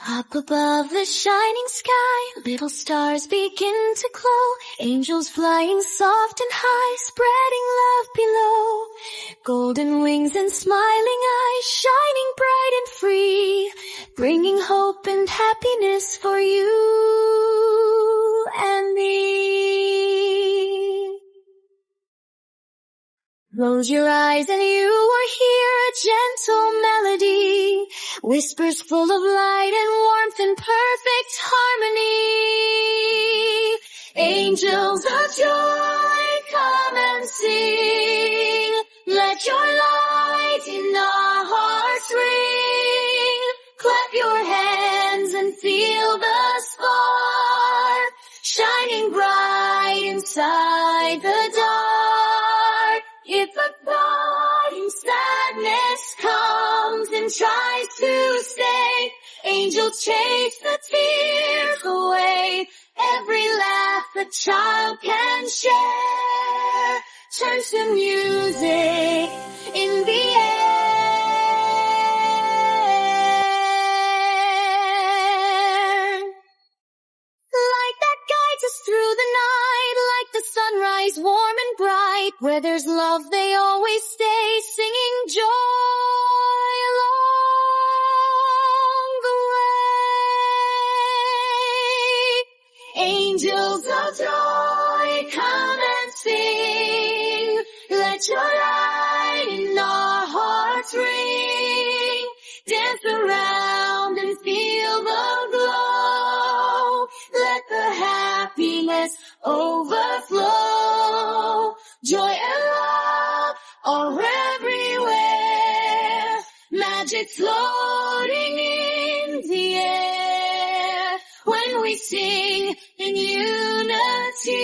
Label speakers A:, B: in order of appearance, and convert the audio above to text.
A: Up above the shining sky, little stars begin to glow. Angels flying soft and high, spreading love below. Golden wings and smiling eyes, shining bright and free, bringing hope and happiness for you and me. Close your eyes and you will hear a gentle melody, whispers full of light and warmth and perfect harmony. Angels of joy, come and sing. Let your light in our hearts ring. Clap your hands and feel the spark, shining bright inside the dark. If a thought in sadness comes and tries to stay, angels chase the tears away. Every laugh a child can share turns to music in the air. Light that guides us through the night, like the sunrise warm and bright. Where there's love they always stay, singing joy along the way. Angels of joy, come and sing. Let your light in our hearts ring. Dance around and feel the glow. Let the happiness overflow. Joy and love are everywhere. Magic floating in the air. When we sing in unity,